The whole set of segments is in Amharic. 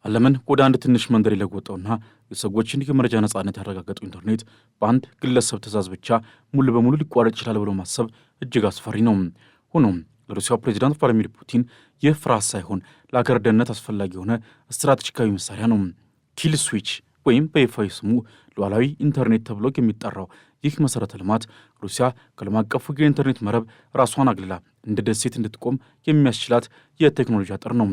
ዓለምን ወደ አንድ ትንሽ መንደር የለወጠውና የሰዎችን የመረጃ ነጻነት ያረጋገጠው ኢንተርኔት በአንድ ግለሰብ ትዕዛዝ ብቻ ሙሉ በሙሉ ሊቋረጥ ይችላል ብሎ ማሰብ እጅግ አስፈሪ ነው። ሆኖም ለሩሲያው ፕሬዚዳንት ቭላዲሚር ፑቲን ይህ ፍርሃት ሳይሆን ለአገር ደህንነት አስፈላጊ የሆነ ስትራቴጂካዊ መሳሪያ ነው። ኪል ስዊች ወይም በይፋዊ ስሙ ሉዓላዊ ኢንተርኔት ተብሎ የሚጠራው ይህ መሰረተ ልማት ሩሲያ ከዓለም አቀፉ የኢንተርኔት መረብ ራሷን አግልላ እንደ ደሴት እንድትቆም የሚያስችላት የቴክኖሎጂ አጥር ነው።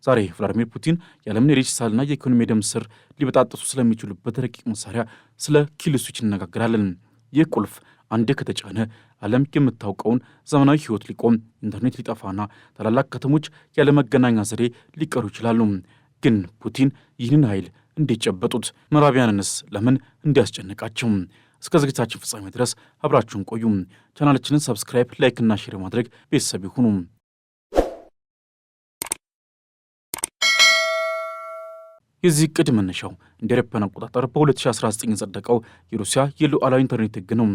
ዛሬ ቭላዲሚር ፑቲን የዓለምን የዲጂታልና የኢኮኖሚ ደም ስር ሊበጣጥሱ ስለሚችሉበት ረቂቅ መሳሪያ ስለ ኪል ስዊች እንነጋገራለን። ይህ ቁልፍ አንዴ ከተጫነ ዓለም የምታውቀውን ዘመናዊ ሕይወት ሊቆም፣ ኢንተርኔት ሊጠፋና ታላላቅ ከተሞች ያለ መገናኛ ዘዴ ሊቀሩ ይችላሉ። ግን ፑቲን ይህንን ኃይል እንዴት ጨበጡት? ምዕራቢያንንስ ለምን እንዲያስጨንቃቸው? እስከ ዝግጅታችን ፍጻሜ ድረስ አብራችሁን ቆዩ። ቻናላችንን ሰብስክራይብ፣ ላይክ እና ሼር ማድረግ ቤተሰብ ይሁኑ። የዚህ ዕቅድ መነሻው እንደ አውሮፓውያን አቆጣጠር በ2019 የጸደቀው የሩሲያ የሉዓላዊ ኢንተርኔት ሕግ ነው።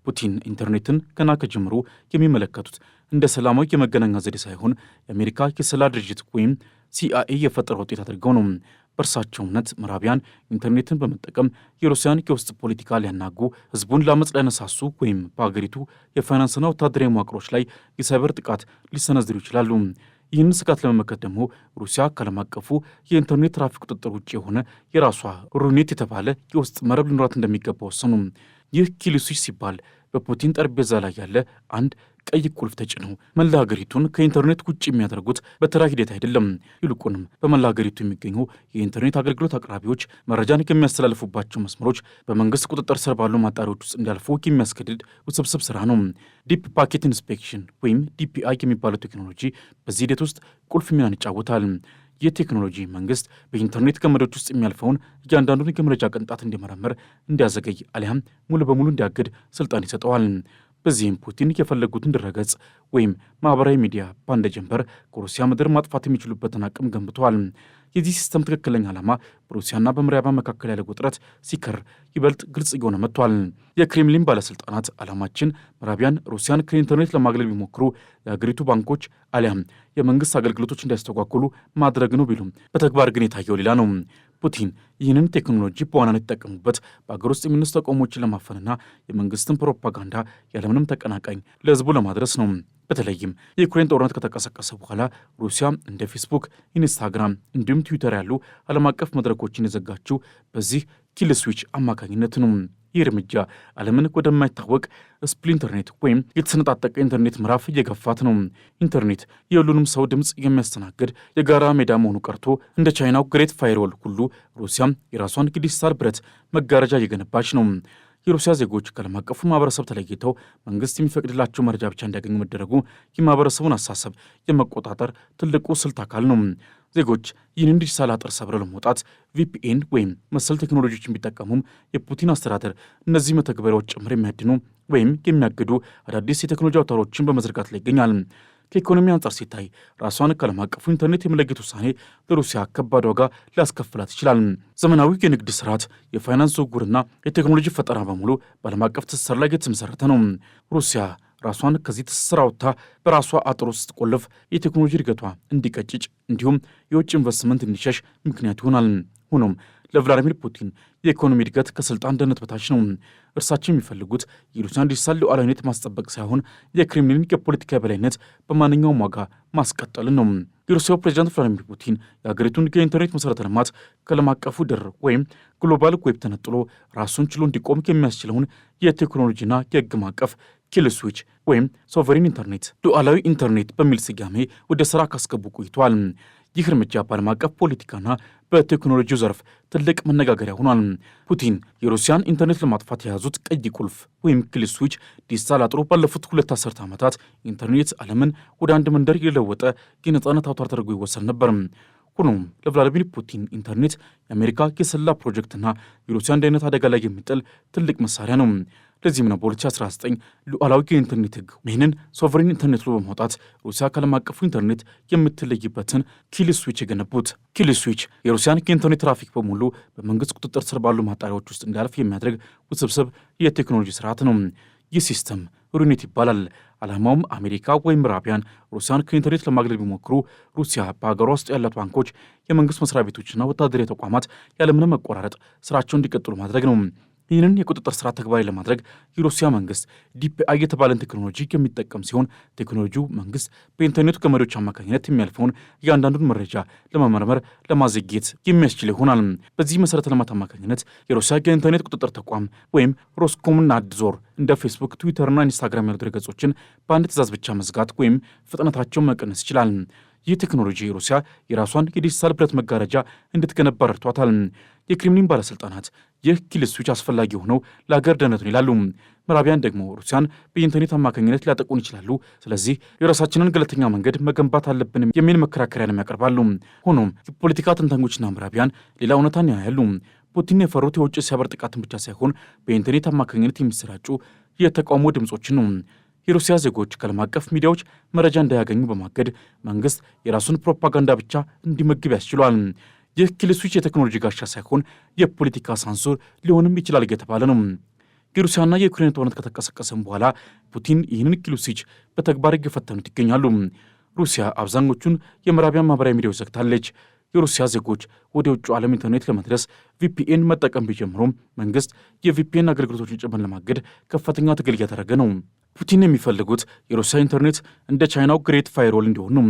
ፑቲን ኢንተርኔትን ገና ከጀምሩ የሚመለከቱት እንደ ሰላማዊ የመገናኛ ዘዴ ሳይሆን የአሜሪካ የስለላ ድርጅት ወይም ሲአይኤ የፈጠረ ውጤት አድርገው ነው። በእርሳቸው እምነት ምዕራቢያን ኢንተርኔትን በመጠቀም የሩሲያን የውስጥ ፖለቲካ ሊያናጉ፣ ህዝቡን ለአመፅ ሊያነሳሱ ወይም በሀገሪቱ የፋይናንስና ወታደራዊ መዋቅሮች ላይ የሳይበር ጥቃት ሊሰነዝሩ ይችላሉ። ይህን ስጋት ለመመከት ደግሞ ሩሲያ ከዓለም አቀፉ የኢንተርኔት ትራፊክ ቁጥጥር ውጭ የሆነ የራሷ ሩኔት የተባለ የውስጥ መረብ ሊኖራት እንደሚገባ ወሰኑ። ይህ ኪል ስዊች ሲባል በፑቲን ጠረጴዛ ላይ ያለ አንድ ቀይ ቁልፍ ተጭነው መላ ሀገሪቱን ከኢንተርኔት ውጭ የሚያደርጉት በተራ ሂደት አይደለም። ይልቁንም በመላ ሀገሪቱ የሚገኙ የኢንተርኔት አገልግሎት አቅራቢዎች መረጃን ከሚያስተላልፉባቸው መስመሮች በመንግስት ቁጥጥር ስር ባሉ ማጣሪያዎች ውስጥ እንዲያልፉ የሚያስገድድ ውስብስብ ስራ ነው። ዲፕ ፓኬት ኢንስፔክሽን ወይም ዲፒአይ የሚባለው ቴክኖሎጂ በዚህ ሂደት ውስጥ ቁልፍ ሚናን ይጫወታል። ይህ ቴክኖሎጂ መንግስት በኢንተርኔት ገመዶች ውስጥ የሚያልፈውን እያንዳንዱን የመረጃ ቅንጣት እንዲመረምር፣ እንዲያዘገይ አሊያም ሙሉ በሙሉ እንዲያግድ ስልጣን ይሰጠዋል። በዚህም ፑቲን የፈለጉትን ድረገጽ ወይም ማህበራዊ ሚዲያ በአንድ ጀንበር ከሩሲያ ምድር ማጥፋት የሚችሉበትን አቅም ገንብተዋል። የዚህ ሲስተም ትክክለኛ ዓላማ በሩሲያና በምዕራባውያን መካከል ያለ ውጥረት ሲከር ይበልጥ ግልጽ እየሆነ መጥቷል። የክሬምሊን ባለስልጣናት ዓላማችን ምዕራቢያን ሩሲያን ከኢንተርኔት ለማግለል ቢሞክሩ የሀገሪቱ ባንኮች አሊያም የመንግስት አገልግሎቶች እንዲያስተጓጉሉ ማድረግ ነው ቢሉም በተግባር ግን የታየው ሌላ ነው። ፑቲን ይህንን ቴክኖሎጂ በዋናነት የተጠቀሙበት በአገር ውስጥ የሚነሱ ተቃውሞችን ለማፈንና የመንግስትን ፕሮፓጋንዳ ያለምንም ተቀናቃኝ ለህዝቡ ለማድረስ ነው። በተለይም የዩክሬን ጦርነት ከተቀሰቀሰ በኋላ ሩሲያ እንደ ፌስቡክ፣ ኢንስታግራም እንዲሁም ትዊተር ያሉ ዓለም አቀፍ መድረኮችን የዘጋችው በዚህ ኪል ስዊች አማካኝነት ነው። ይህ እርምጃ ዓለምን ወደማይታወቅ ስፕሊንተርኔት ወይም የተሰነጣጠቀ ኢንተርኔት ምዕራፍ እየገፋት ነው። ኢንተርኔት የሁሉንም ሰው ድምፅ የሚያስተናግድ የጋራ ሜዳ መሆኑ ቀርቶ እንደ ቻይናው ግሬት ፋይርዎል ሁሉ ሩሲያም የራሷን የዲጂታል ብረት መጋረጃ እየገነባች ነው። የሩሲያ ዜጎች ከዓለም አቀፉ ማህበረሰብ ተለይተው መንግስት የሚፈቅድላቸው መረጃ ብቻ እንዲያገኙ መደረጉ የማህበረሰቡን አሳሰብ የመቆጣጠር ትልቁ ስልት አካል ነው። ዜጎች ይህንን ዲጂታል አጥር ሰብረው ለመውጣት ቪፒኤን ወይም መሰል ቴክኖሎጂዎችን ቢጠቀሙም የፑቲን አስተዳደር እነዚህ መተግበሪያዎች ጭምር የሚያድኑ ወይም የሚያግዱ አዳዲስ የቴክኖሎጂ አውታሮችን በመዘርጋት ላይ ይገኛል። ከኢኮኖሚ አንጻር ሲታይ ራሷን ከዓለም አቀፉ ኢንተርኔት የመለየት ውሳኔ ለሩሲያ ከባድ ዋጋ ሊያስከፍላት ይችላል። ዘመናዊ የንግድ ስርዓት፣ የፋይናንስ ዝውውርና የቴክኖሎጂ ፈጠራ በሙሉ በዓለም አቀፍ ትስስር ላይ የተመሰረተ ነው። ሩሲያ ራሷን ከዚህ ትስስር አውጥታ በራሷ አጥር ውስጥ ቆልፍ የቴክኖሎጂ እድገቷ እንዲቀጭጭ እንዲሁም የውጭ ኢንቨስትመንት እንዲሸሽ ምክንያት ይሆናል። ሆኖም ለቭላዲሚር ፑቲን የኢኮኖሚ እድገት ከስልጣን ደህንነት በታች ነው። እርሳቸው የሚፈልጉት የሩሲያን ዲጂታል ሉዓላዊነት ማስጠበቅ ሳይሆን የክሬምሊን የፖለቲካ የበላይነት በማንኛውም ዋጋ ማስቀጠልን ነው። የሩሲያው ፕሬዚዳንት ቭላዲሚር ፑቲን የሀገሪቱን የኢንተርኔት መሠረተ ልማት ከዓለም አቀፉ ድር ወይም ግሎባል ዌብ ተነጥሎ ራሱን ችሎ እንዲቆም የሚያስችለውን የቴክኖሎጂና የሕግ ማዕቀፍ ኪል ስዊች ወይም ሶቨሪን ኢንተርኔት ሉዓላዊ ኢንተርኔት በሚል ስያሜ ወደ ሥራ ካስገቡ ቆይተዋል። ይህ እርምጃ በዓለም አቀፍ ፖለቲካና በቴክኖሎጂው ዘርፍ ትልቅ መነጋገሪያ ሆኗል። ፑቲን የሩሲያን ኢንተርኔት ለማጥፋት የያዙት ቀይ ቁልፍ ወይም ኪል ስዊች ዲጂታል አጥሩ ባለፉት 2 አስርተ ዓመታት ኢንተርኔት ዓለምን ወደ አንድ መንደር የለወጠ የነጻነት አውታር ተደርጎ ይወሰድ ነበር። ሆኖም ለቭላዲሚር ፑቲን ኢንተርኔት የአሜሪካ የስለላ ፕሮጀክትና የሩሲያን ደህንነት አደጋ ላይ የሚጥል ትልቅ መሳሪያ ነው። ለዚህም ነው በ2019 ሉዓላዊ የኢንተርኔት ሕግ ይህንን ሶቨሪን ኢንተርኔት ብሎ በማውጣት ሩሲያ ከዓለም አቀፉ ኢንተርኔት የምትለይበትን ኪል ስዊች የገነቡት። ኪል ስዊች የሩሲያን የኢንተርኔት ትራፊክ በሙሉ በመንግስት ቁጥጥር ስር ባሉ ማጣሪያዎች ውስጥ እንዲያልፍ የሚያደርግ ውስብስብ የቴክኖሎጂ ስርዓት ነው። ይህ ሲስተም ሩኔት ይባላል። ዓላማውም አሜሪካ ወይም ምዕራባውያን ሩሲያን ከኢንተርኔት ለማግለል ቢሞክሩ ሩሲያ በሀገሯ ውስጥ ያላት ባንኮች፣ የመንግስት መስሪያ ቤቶችና ወታደራዊ ተቋማት ያለምንም መቆራረጥ ስራቸውን እንዲቀጥሉ ማድረግ ነው። ይህንን የቁጥጥር ስራ ተግባራዊ ለማድረግ የሩሲያ መንግስት ዲፒአይ የተባለን ቴክኖሎጂ የሚጠቀም ሲሆን ቴክኖሎጂው መንግስት በኢንተርኔቱ ገመዶች አማካኝነት የሚያልፈውን እያንዳንዱን መረጃ ለመመርመር ለማዘግየት የሚያስችል ይሆናል። በዚህ መሰረተ ልማት አማካኝነት የሩሲያ የኢንተርኔት ቁጥጥር ተቋም ወይም ሮስኮምና አድዞር እንደ ፌስቡክ፣ ትዊተርና ኢንስታግራም ያሉ ድረገጾችን በአንድ ትእዛዝ ብቻ መዝጋት ወይም ፍጥነታቸውን መቀነስ ይችላል። ይህ ቴክኖሎጂ ሩሲያ የራሷን የዲጂታል ብረት መጋረጃ እንድትገነባ ረድቷታል። የክሬምሊን ባለስልጣናት ይህ ኪል ስዊች አስፈላጊ ሆነው ለሀገር ደህንነት ነው ይላሉ። ምዕራባውያን ደግሞ ሩሲያን በኢንተርኔት አማካኝነት ሊያጠቁን ይችላሉ፣ ስለዚህ የራሳችንን ገለልተኛ መንገድ መገንባት አለብን የሚል መከራከሪያን ያቀርባሉ። ሆኖም የፖለቲካ ተንታኞችና ምዕራባውያን ሌላ እውነታን ያያሉ። ፑቲን የፈሩት የውጭ ሳይበር ጥቃትን ብቻ ሳይሆን በኢንተርኔት አማካኝነት የሚሰራጩ የተቃውሞ ድምፆችን ነው። የሩሲያ ዜጎች ከዓለም አቀፍ ሚዲያዎች መረጃ እንዳያገኙ በማገድ መንግስት የራሱን ፕሮፓጋንዳ ብቻ እንዲመግብ ያስችሏል። ይህ ኪል ስዊች የቴክኖሎጂ ጋሻ ሳይሆን የፖለቲካ ሳንሱር ሊሆንም ይችላል እየተባለ ነው። የሩሲያና የዩክሬን ጦርነት ከተቀሰቀሰም በኋላ ፑቲን ይህንን ኪል ስዊች በተግባር እየፈተኑት ይገኛሉ። ሩሲያ አብዛኞቹን የምዕራባውያን ማህበራዊ ሚዲያዎች ዘግታለች። የሩሲያ ዜጎች ወደ ውጭ ዓለም ኢንተርኔት ለመድረስ ቪፒኤን መጠቀም ቢጀምሩም መንግስት የቪፒኤን አገልግሎቶችን ጭምር ለማገድ ከፍተኛ ትግል እያደረገ ነው። ፑቲን የሚፈልጉት የሩሲያ ኢንተርኔት እንደ ቻይናው ግሬት ፋይርዎል እንዲሆን ነው።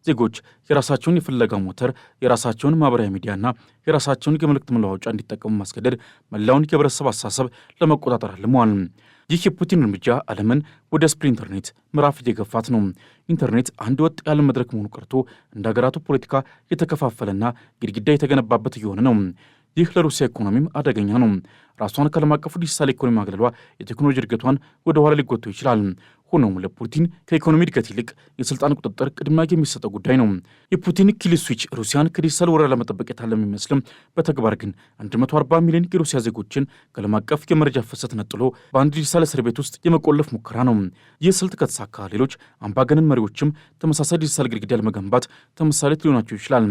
ዜጎች የራሳቸውን የፍለጋ ሞተር፣ የራሳቸውን ማህበራዊ ሚዲያና የራሳቸውን የመልእክት መለዋወጫ እንዲጠቀሙ ማስገደድ መላውን የህብረተሰብ አስተሳሰብ ለመቆጣጠር አልመዋል። ይህ የፑቲን እርምጃ ዓለምን ወደ ስፕሪ ኢንተርኔት ምዕራፍ እየገፋት ነው። ኢንተርኔት አንድ ወጥ ያለ መድረክ መሆኑ ቀርቶ እንደ ሀገራቱ ፖለቲካ የተከፋፈለና ግድግዳ የተገነባበት እየሆነ ነው። ይህ ለሩሲያ ኢኮኖሚም አደገኛ ነው። ራሷን ከዓለም አቀፉ ዲጂታል ኢኮኖሚ ማግለሏ የቴክኖሎጂ እድገቷን ወደ ኋላ ሊጎተው ይችላል። ሆኖም ለፑቲን ከኢኮኖሚ እድገት ይልቅ የስልጣን ቁጥጥር ቅድሚያ የሚሰጠው ጉዳይ ነው። የፑቲን ኪል ስዊች ሩሲያን ከዲጂታል ወረራ ለመጠበቅ የታለመ የሚመስልም፣ በተግባር ግን 140 ሚሊዮን የሩሲያ ዜጎችን ከዓለም አቀፍ የመረጃ ፍሰት ነጥሎ በአንድ ዲጂታል እስር ቤት ውስጥ የመቆለፍ ሙከራ ነው። ይህ ስልት ከተሳካ ሌሎች አምባገነን መሪዎችም ተመሳሳይ ዲጂታል ግድግዳ ለመገንባት ተምሳሌት ሊሆናቸው ይችላል።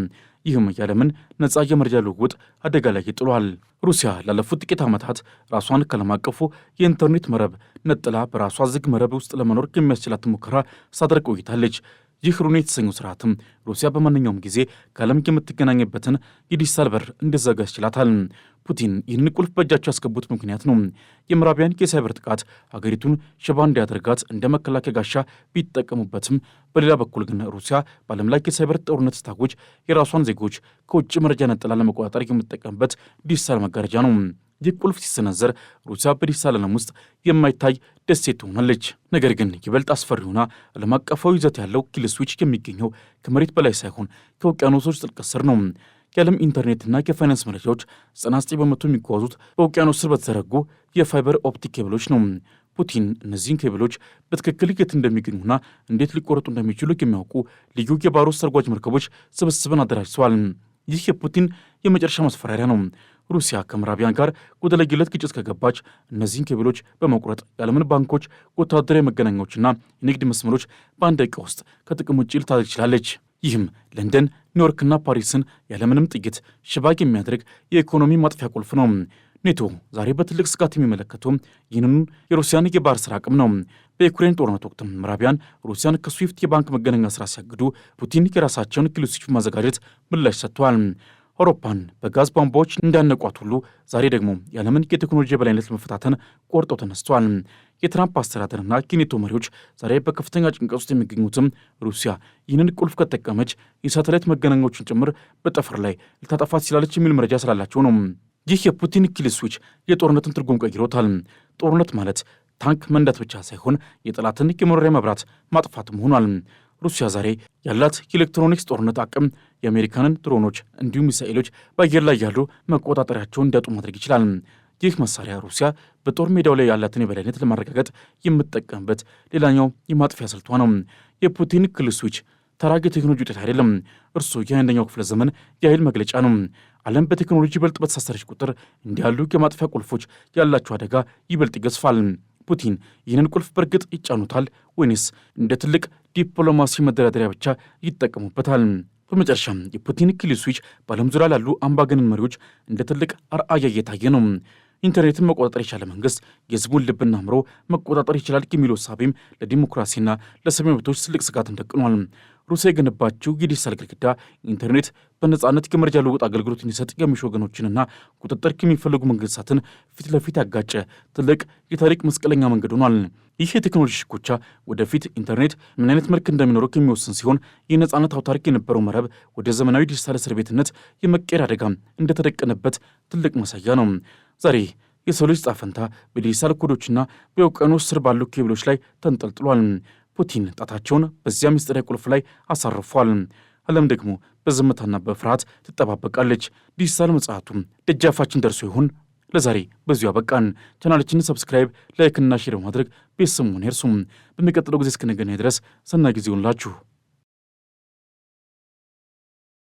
ይህም የዓለምን ነጻ የመረጃ ልውውጥ አደጋ ላይ ይጥሏል። ሩሲያ ላለፉት ጥቂት ዓመታት ራሷን ከዓለም አቀፉ የኢንተርኔት መረብ ነጥላ በራሷ ዝግ መረብ ውስጥ ለመኖር የሚያስችላት ሙከራ ሳደርግ ቆይታለች። ይህ ሩኔት የተሰኘው ስርዓትም ሩሲያ በማንኛውም ጊዜ ከዓለም የምትገናኝበትን የዲጂታል በር እንዲዘጋ ያስችላታል። ፑቲን ይህን ቁልፍ በእጃቸው ያስገቡት ምክንያት ነው። የምዕራባውያን የሳይበር ጥቃት ሀገሪቱን ሽባ እንዲያደርጋት እንደ መከላከያ ጋሻ ቢጠቀሙበትም፣ በሌላ በኩል ግን ሩሲያ በዓለም ላይ የሳይበር ጦርነት ስታጎጅ የራሷን ዜጎች ከውጭ መረጃ ነጥላ ለመቆጣጠር የምትጠቀምበት ዲጂታል መጋረጃ ነው። ይህ ቁልፍ ሲሰነዘር ሩሲያ በዲጂታል ዓለም ውስጥ የማይታይ ደሴት ትሆናለች። ነገር ግን ይበልጥ አስፈሪ ሆና ዓለም አቀፋዊ ይዘት ያለው ኪል ስዊች የሚገኘው ከመሬት በላይ ሳይሆን ከውቅያኖሶች ጥልቅ ስር ነው። የዓለም ኢንተርኔትና የፋይናንስ መረጃዎች 99 በመቶ የሚጓዙት በውቅያኖስ ስር በተዘረጉ የፋይበር ኦፕቲክ ኬብሎች ነው። ፑቲን እነዚህን ኬብሎች በትክክል የት እንደሚገኙና እንዴት ሊቆረጡ እንደሚችሉ የሚያውቁ ልዩ የባህር ውስጥ ሰርጓጅ መርከቦች ስብስብን አደራጅተዋል። ይህ የፑቲን የመጨረሻ ማስፈራሪያ ነው። ሩሲያ ከምዕራባውያን ጋር ወደ ለየለት ግጭት ከገባች እነዚህን ኬብሎች በመቁረጥ የዓለምን ባንኮች፣ ወታደራዊ መገናኛዎችና የንግድ መስመሮች በአንድ ደቂቃ ውስጥ ከጥቅም ውጭ ልታደርግ ትችላለች። ይህም ለንደን፣ ኒውዮርክና ፓሪስን ያለምንም ጥይት ሽባ የሚያደርግ የኢኮኖሚ ማጥፊያ ቁልፍ ነው። ኔቶ ዛሬ በትልቅ ስጋት የሚመለከተው ይህንኑ የሩሲያን የባህር ስራ አቅም ነው። በዩክሬን ጦርነት ወቅት ምዕራባውያን ሩሲያን ከስዊፍት የባንክ መገናኛ ስራ ሲያግዱ ፑቲን የራሳቸውን ኪል ስዊች ማዘጋጀት ምላሽ ሰጥተዋል። አውሮፓን በጋዝ ቧንቧዎች እንዳነቋት ሁሉ ዛሬ ደግሞ የዓለምን የቴክኖሎጂ የበላይነት ለመፈታተን ቆርጠው ተነስተዋል። የትራምፕ አስተዳደርና የኔቶ መሪዎች ዛሬ በከፍተኛ ጭንቀት ውስጥ የሚገኙትም ሩሲያ ይህንን ቁልፍ ከተጠቀመች የሳተላይት መገናኛዎችን ጭምር በጠፈር ላይ ልታጠፋ ትችላለች የሚል መረጃ ስላላቸው ነው። ይህ የፑቲን ኪል ስዊች የጦርነትን ትርጉም ቀይሮታል። ጦርነት ማለት ታንክ መንዳት ብቻ ሳይሆን የጠላትን የመኖሪያ መብራት ማጥፋትም ሆኗል። ሩሲያ ዛሬ ያላት የኤሌክትሮኒክስ ጦርነት አቅም የአሜሪካንን ድሮኖች እንዲሁም ሚሳኤሎች በአየር ላይ ያሉ መቆጣጠሪያቸውን እንዲያጡ ማድረግ ይችላል። ይህ መሳሪያ ሩሲያ በጦር ሜዳው ላይ ያላትን የበላይነት ለማረጋገጥ የምትጠቀምበት ሌላኛው የማጥፊያ ስልቷ ነው። የፑቲን ኪል ስዊች ተራ የቴክኖሎጂ ውጤት አይደለም። እርሱ የ21ኛው ክፍለ ዘመን የኃይል መግለጫ ነው። ዓለም በቴክኖሎጂ ይበልጥ በተሳሰረች ቁጥር እንዲህ ያሉ የማጥፊያ ቁልፎች ያላቸው አደጋ ይበልጥ ይገዝፋል። ፑቲን ይህንን ቁልፍ በእርግጥ ይጫኑታል ወይንስ እንደ ትልቅ ዲፕሎማሲ መደራደሪያ ብቻ ይጠቀሙበታል? በመጨረሻም የፑቲን ኪል ስዊች በዓለም ዙሪያ ላሉ አምባገነን መሪዎች እንደ ትልቅ አርአያ እየታየ ነው። ኢንተርኔትን መቆጣጠር የቻለ መንግስት የህዝቡን ልብና አእምሮ መቆጣጠር ይችላል የሚለው እሳቤም ለዲሞክራሲና ለሰብአዊ መብቶች ትልቅ ስጋትን ደቅኗል። ሩሲያ የገነባችው የዲጂታል ግድግዳ ኢንተርኔት በነጻነት የመረጃ ልውውጥ አገልግሎት እንዲሰጥ የሚሹ ወገኖችንና ቁጥጥር ከሚፈልጉ መንግስታትን ፊት ለፊት ያጋጨ ትልቅ የታሪክ መስቀለኛ መንገድ ሆኗል። ይህ የቴክኖሎጂ ሽኩቻ ወደፊት ኢንተርኔት ምን አይነት መልክ እንደሚኖረው የሚወስን ሲሆን የነጻነት አውታሪክ የነበረው መረብ ወደ ዘመናዊ ዲጂታል እስር ቤትነት የመቀየር አደጋ እንደተደቀነበት ትልቅ ማሳያ ነው። ዛሬ የሰው ልጅ ጣፈንታ በዲጂታል ኮዶችና በውቅያኖስ ስር ባሉ ኬብሎች ላይ ተንጠልጥሏል። ፑቲን ጣታቸውን በዚያ ምስጢራዊ ቁልፍ ላይ አሳርፏል። ዓለም ደግሞ በዝምታና በፍርሃት ትጠባበቃለች። ዲጂታል ምጽአቱ ደጃፋችን ደርሶ ይሆን? ለዛሬ በዚሁ አበቃን። ቻናላችንን ሰብስክራይብ፣ ላይክና ሼር በማድረግ ቤተሰብ መሆን ይርሱም። በሚቀጥለው ጊዜ እስክንገናኝ ድረስ ሰናይ ጊዜ ይሁንላችሁ።